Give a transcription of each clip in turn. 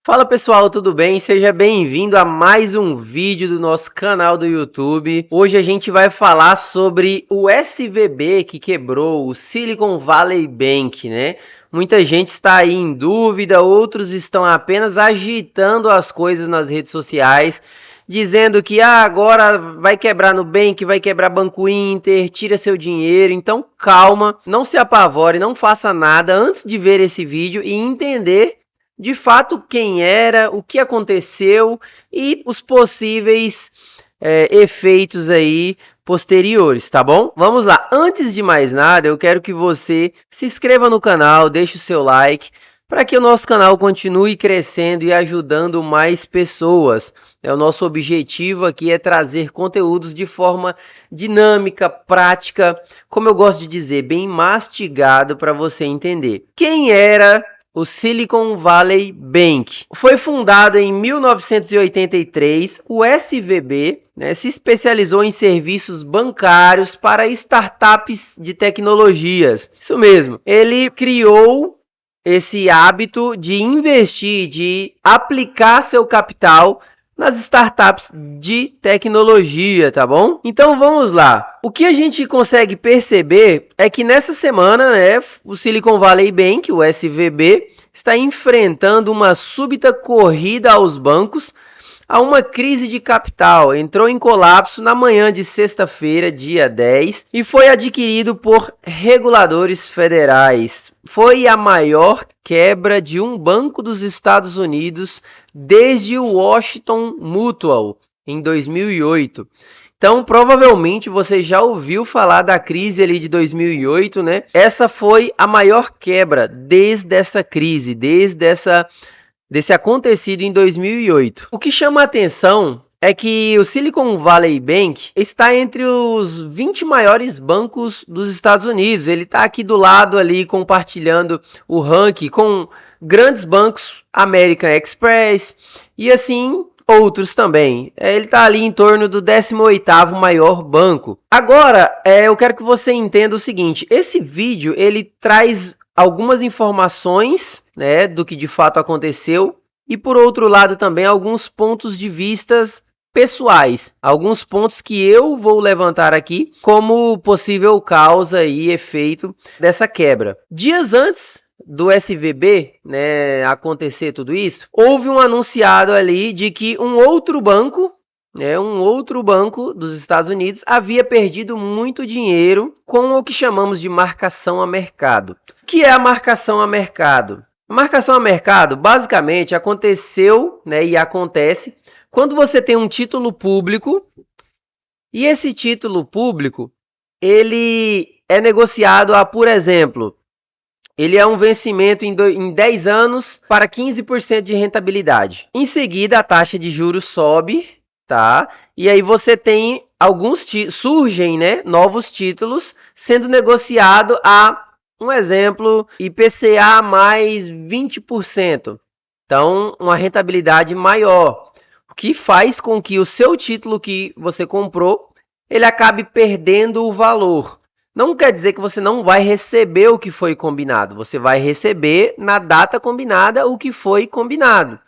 Fala pessoal, tudo bem? Seja bem-vindo a mais um vídeo do nosso canal do YouTube. Hoje a gente vai falar sobre o SVB que quebrou, o Silicon Valley Bank, né? Muita gente está aí em dúvida, outros estão apenas agitando as coisas nas redes sociais, dizendo que agora vai quebrar Nubank, vai quebrar Banco Inter, tira seu dinheiro. Então calma, não se apavore, não faça nada antes de ver esse vídeo e entender de fato quem era, o que aconteceu e os possíveis efeitos aí posteriores, tá bom? Vamos lá. Antes de mais nada, eu quero que você se inscreva no canal, deixe o seu like, para que o nosso canal continue crescendo e ajudando mais pessoas. O nosso objetivo aqui é trazer conteúdos de forma dinâmica, prática, como eu gosto de dizer, bem mastigado para você entender. Quem era o Silicon Valley Bank? Foi fundado em 1983, o SVB, né, se especializou em serviços bancários para startups de tecnologias. Isso mesmo, ele criou esse hábito de investir, de aplicar seu capital nas startups de tecnologia, tá bom? Então vamos lá. O que a gente consegue perceber é que nessa semana, né, o Silicon Valley Bank, o SVB, está enfrentando uma súbita corrida aos bancos, a uma crise de capital. Entrou em colapso na manhã de sexta-feira, dia 10, e foi adquirido por reguladores federais. Foi a maior quebra de um banco dos Estados Unidos desde o Washington Mutual, em 2008. Então, provavelmente você já ouviu falar da crise ali de 2008, né? Essa foi a maior quebra desde essa crise, desse acontecido em 2008. O que chama a atenção é que o Silicon Valley Bank está entre os 20 maiores bancos dos Estados Unidos. Ele está aqui do lado ali compartilhando o ranking com grandes bancos, American Express e assim outros também. Ele está ali em torno do 18º maior banco. Agora, eu quero que você entenda o seguinte, esse vídeo ele traz algumas informações, né, do que de fato aconteceu e, por outro lado, também alguns pontos de vistas pessoais, alguns pontos que eu vou levantar aqui como possível causa e efeito dessa quebra. Dias antes do SVB, né, acontecer tudo isso, houve um anunciado ali de que um outro banco dos Estados Unidos havia perdido muito dinheiro com o que chamamos de marcação a mercado. O que é a marcação a mercado? A marcação a mercado basicamente aconteceu, né, e acontece quando você tem um título público e esse título público ele é negociado a, por exemplo, ele é um vencimento em 10 anos para 15% de rentabilidade. Em seguida, a taxa de juros sobe, tá? E aí você tem surgem, né, novos títulos sendo negociado a, um exemplo, IPCA mais 20%. Então, uma rentabilidade maior, o que faz com que o seu título que você comprou, ele acabe perdendo o valor. Não quer dizer que você não vai receber o que foi combinado. Você vai receber na data combinada o que foi combinado.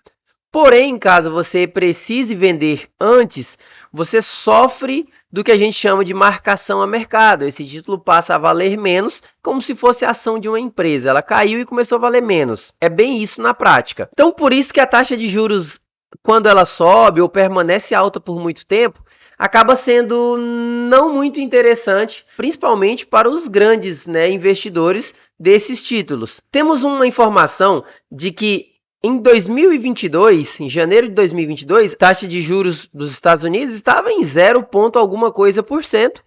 Porém, caso você precise vender antes, você sofre do que a gente chama de marcação a mercado. Esse título passa a valer menos, como se fosse a ação de uma empresa. Ela caiu e começou a valer menos. É bem isso na prática. Então, por isso que a taxa de juros, quando ela sobe ou permanece alta por muito tempo, acaba sendo não muito interessante, principalmente para os grandes, né, investidores desses títulos. Temos uma informação de que em 2022, em janeiro de 2022, a taxa de juros dos Estados Unidos estava em 0, alguma coisa por cento,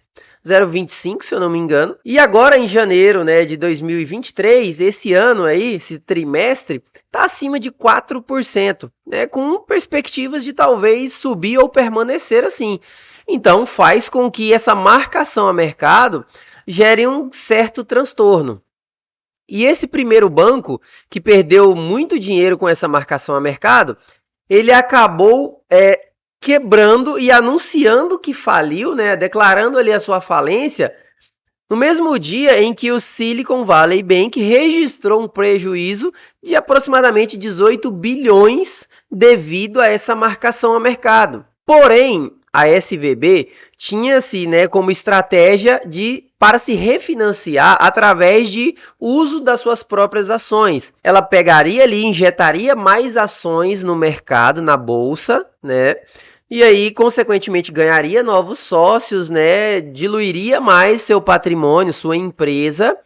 0,25 se eu não me engano. E agora em janeiro, né, de 2023, esse ano aí, esse trimestre, está acima de 4%, né, com perspectivas de talvez subir ou permanecer assim. Então faz com que essa marcação a mercado gere um certo transtorno. E esse primeiro banco, que perdeu muito dinheiro com essa marcação a mercado, ele acabou quebrando e anunciando que faliu, né, declarando ali a sua falência no mesmo dia em que o Silicon Valley Bank registrou um prejuízo de aproximadamente 18 bilhões devido a essa marcação a mercado. Porém, a SVB tinha-se, né, como estratégia para se refinanciar através de uso das suas próprias ações. Ela pegaria ali, injetaria mais ações no mercado, na bolsa, né? E aí, consequentemente, ganharia novos sócios, né? Diluiria mais seu patrimônio, sua empresa,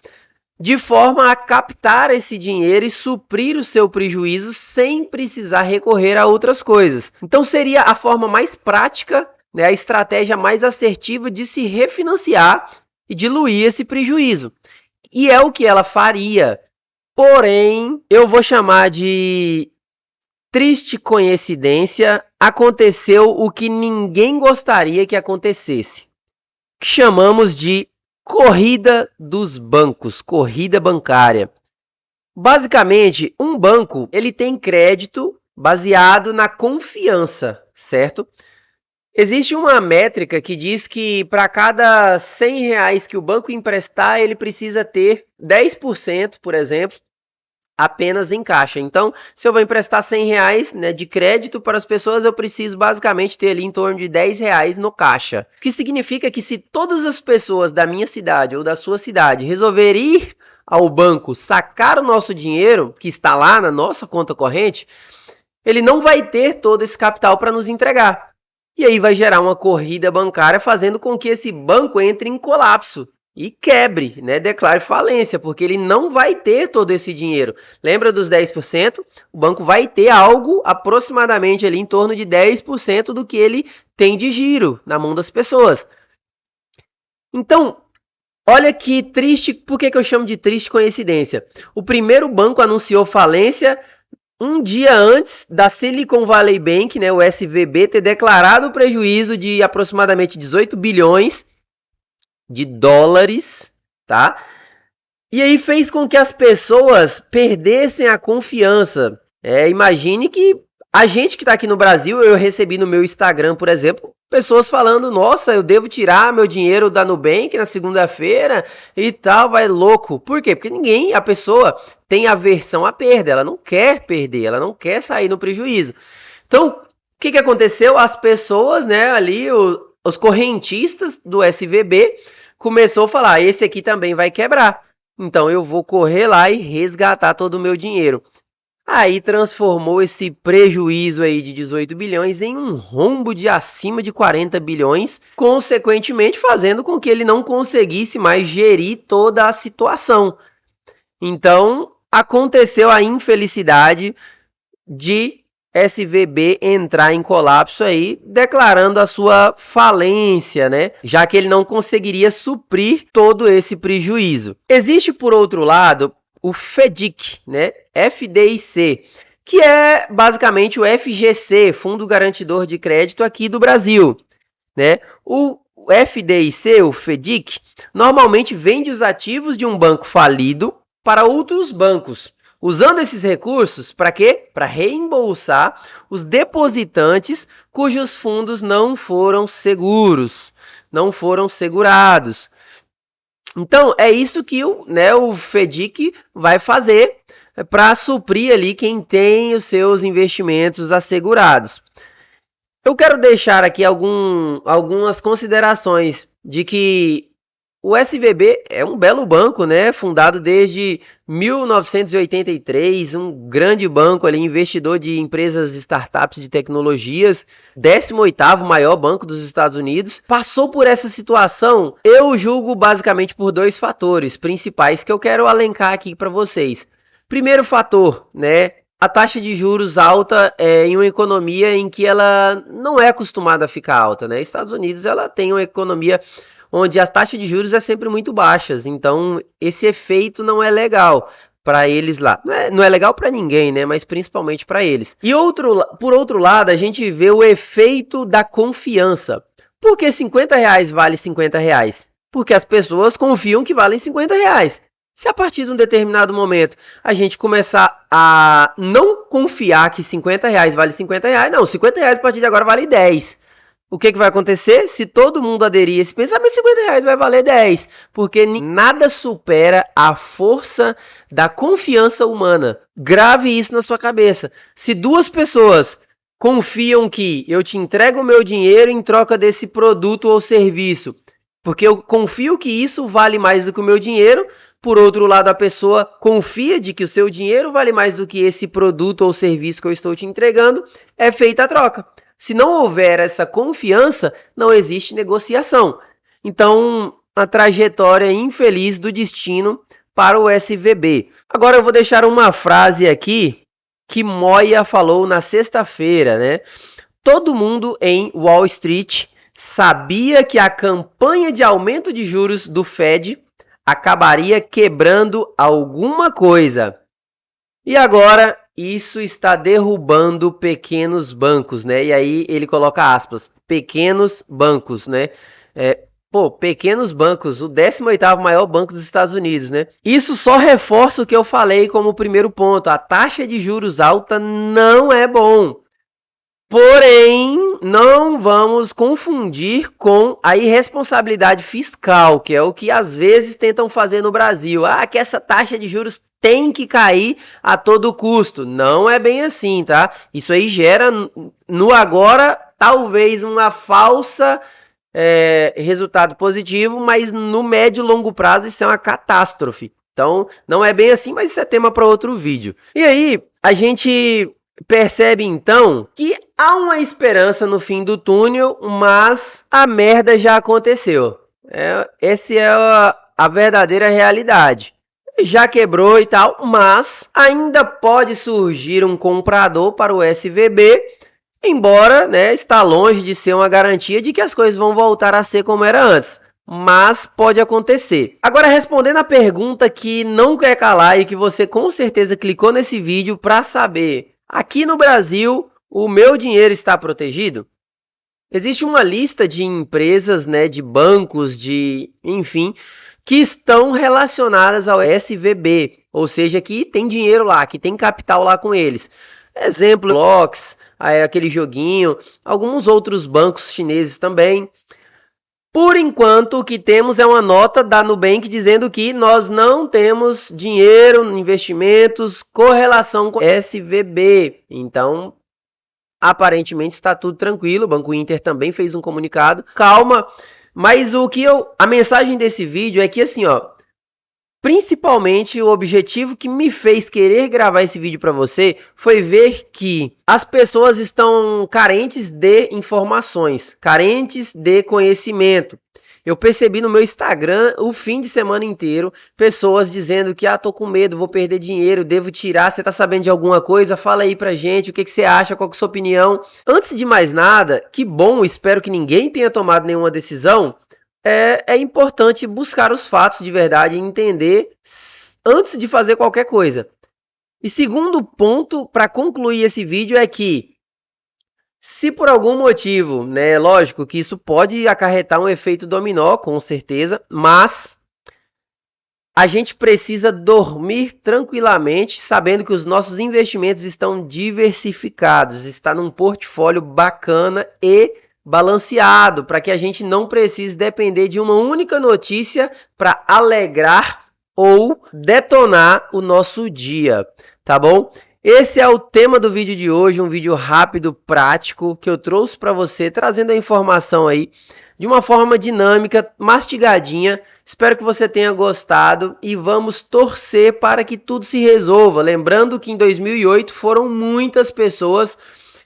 de forma a captar esse dinheiro e suprir o seu prejuízo sem precisar recorrer a outras coisas. Então, seria a forma mais prática, né, a estratégia mais assertiva de se refinanciar e diluir esse prejuízo. E é o que ela faria. Porém, eu vou chamar de triste coincidência, aconteceu o que ninguém gostaria que acontecesse, que chamamos de corrida dos bancos, corrida bancária. Basicamente, um banco ele tem crédito baseado na confiança, certo? Existe uma métrica que diz que para cada R$ 100 que o banco emprestar, ele precisa ter 10%, por exemplo, apenas em caixa. Então, se eu vou emprestar R$ 100, né, de crédito para as pessoas, eu preciso basicamente ter ali em torno de R$ 10 no caixa. O que significa que se todas as pessoas da minha cidade ou da sua cidade resolverem ir ao banco sacar o nosso dinheiro, que está lá na nossa conta corrente, ele não vai ter todo esse capital para nos entregar. E aí vai gerar uma corrida bancária, fazendo com que esse banco entre em colapso e quebre, né? Declare falência, porque ele não vai ter todo esse dinheiro. Lembra dos 10%? O banco vai ter algo aproximadamente ali em torno de 10% do que ele tem de giro na mão das pessoas. Então, olha que triste, por que eu chamo de triste coincidência? O primeiro banco anunciou falência um dia antes da Silicon Valley Bank, né, o SVB, ter declarado prejuízo de aproximadamente 18 bilhões de dólares, tá? E aí fez com que as pessoas perdessem a confiança. Imagine que a gente que está aqui no Brasil, eu recebi no meu Instagram, por exemplo, pessoas falando, nossa, eu devo tirar meu dinheiro da Nubank na segunda-feira e tal, vai louco. Por quê? Porque a pessoa tem aversão à perda, ela não quer perder, ela não quer sair no prejuízo. Então, o que aconteceu? As pessoas, né, ali, os correntistas do SVB, começou a falar, esse aqui também vai quebrar. Então, eu vou correr lá e resgatar todo o meu dinheiro. Aí transformou esse prejuízo aí de 18 bilhões em um rombo de acima de 40 bilhões, consequentemente fazendo com que ele não conseguisse mais gerir toda a situação. Então, aconteceu a infelicidade de SVB entrar em colapso aí, declarando a sua falência, né? Já que ele não conseguiria suprir todo esse prejuízo. Existe, por outro lado, o FDIC, né? FDIC, que é basicamente o FGC, Fundo Garantidor de Crédito aqui do Brasil, né? O FDIC, o FDIC, normalmente vende os ativos de um banco falido para outros bancos, usando esses recursos para quê? Para reembolsar os depositantes cujos fundos não foram seguros, não foram segurados. Então, é isso que o FDIC vai fazer para suprir ali quem tem os seus investimentos assegurados. Eu quero deixar aqui algumas considerações de que o SVB é um belo banco, né? Fundado desde 1983, um grande banco ali, investidor de empresas startups de tecnologias, 18º maior banco dos Estados Unidos. Passou por essa situação, eu julgo basicamente por dois fatores principais que eu quero alencar aqui para vocês. Primeiro fator, né? A taxa de juros alta em uma economia em que ela não é acostumada a ficar alta, né? Estados Unidos ela tem uma economia onde as taxas de juros é sempre muito baixas, então esse efeito não é legal para eles lá. Não é legal para ninguém, né? Mas principalmente para eles. E por outro lado, a gente vê o efeito da confiança. Por que R$50 vale R$50? Porque as pessoas confiam que valem R$50. Se a partir de um determinado momento a gente começar a não confiar que R$50 vale R$50, não, R$50 a partir de agora vale 10. o que vai acontecer? Se todo mundo aderir a esse pensamento, R$50 vai valer 10, porque nada supera a força da confiança humana. Grave isso na sua cabeça. Se duas pessoas confiam que eu te entrego o meu dinheiro em troca desse produto ou serviço, porque eu confio que isso vale mais do que o meu dinheiro, por outro lado, a pessoa confia de que o seu dinheiro vale mais do que esse produto ou serviço que eu estou te entregando, é feita a troca. Se não houver essa confiança, não existe negociação. Então, a trajetória infeliz do destino para o SVB. Agora eu vou deixar uma frase aqui que Moya falou na sexta-feira, né? Todo mundo em Wall Street sabia que a campanha de aumento de juros do Fed acabaria quebrando alguma coisa. E agora isso está derrubando pequenos bancos, né? E aí ele coloca aspas, pequenos bancos, né? Pequenos bancos, o 18º maior banco dos Estados Unidos, né? Isso só reforça o que eu falei como primeiro ponto. A taxa de juros alta não é bom. Porém, não vamos confundir com a irresponsabilidade fiscal, que é o que às vezes tentam fazer no Brasil. Que essa taxa de juros tem que cair a todo custo. Não é bem assim, tá? Isso aí gera no agora talvez uma falsa resultado positivo, mas no médio e longo prazo isso é uma catástrofe. Então, não é bem assim, mas isso é tema para outro vídeo. E aí, a gente percebe então que há uma esperança no fim do túnel, mas a merda já aconteceu. Essa é a verdadeira realidade. Já quebrou e tal, mas ainda pode surgir um comprador para o SVB, embora, né, está longe de ser uma garantia de que as coisas vão voltar a ser como era antes. Mas pode acontecer. Agora, respondendo a pergunta que não quer calar e que você com certeza clicou nesse vídeo para saber: aqui no Brasil, o meu dinheiro está protegido? Existe uma lista de empresas, né, de bancos, enfim, que estão relacionadas ao SVB, ou seja, que tem dinheiro lá, que tem capital lá com eles. Exemplo, Locks, aquele joguinho, alguns outros bancos chineses também. Por enquanto, o que temos é uma nota da Nubank dizendo que nós não temos dinheiro, investimentos, correlação com SVB. Então, aparentemente está tudo tranquilo. O Banco Inter também fez um comunicado. Calma, mas a mensagem desse vídeo é que assim, principalmente o objetivo que me fez querer gravar esse vídeo para você foi ver que as pessoas estão carentes de informações, carentes de conhecimento. Eu percebi no meu Instagram o fim de semana inteiro pessoas dizendo que tô com medo, vou perder dinheiro, devo tirar, você tá sabendo de alguma coisa? Fala aí pra gente, o que você acha, qual que é a sua opinião? Antes de mais nada, que bom, espero que ninguém tenha tomado nenhuma decisão. É importante buscar os fatos de verdade e entender antes de fazer qualquer coisa. E segundo ponto, para concluir esse vídeo, é que se por algum motivo, né, lógico que isso pode acarretar um efeito dominó, com certeza, mas a gente precisa dormir tranquilamente, sabendo que os nossos investimentos estão diversificados, está num portfólio bacana e balanceado, para que a gente não precise depender de uma única notícia para alegrar ou detonar o nosso dia, tá bom? Esse é o tema do vídeo de hoje, um vídeo rápido, prático, que eu trouxe para você, trazendo a informação aí de uma forma dinâmica, mastigadinha. Espero que você tenha gostado e vamos torcer para que tudo se resolva. Lembrando que em 2008 foram muitas pessoas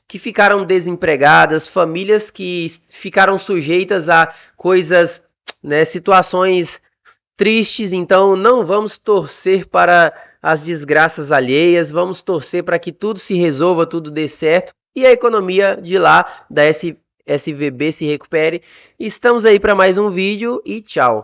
que ficaram desempregadas, famílias que ficaram sujeitas a coisas, né, situações tristes. Então não vamos torcer para as desgraças alheias, vamos torcer para que tudo se resolva, tudo dê certo e a economia de lá, da SVB, se recupere. Estamos aí para mais um vídeo e tchau!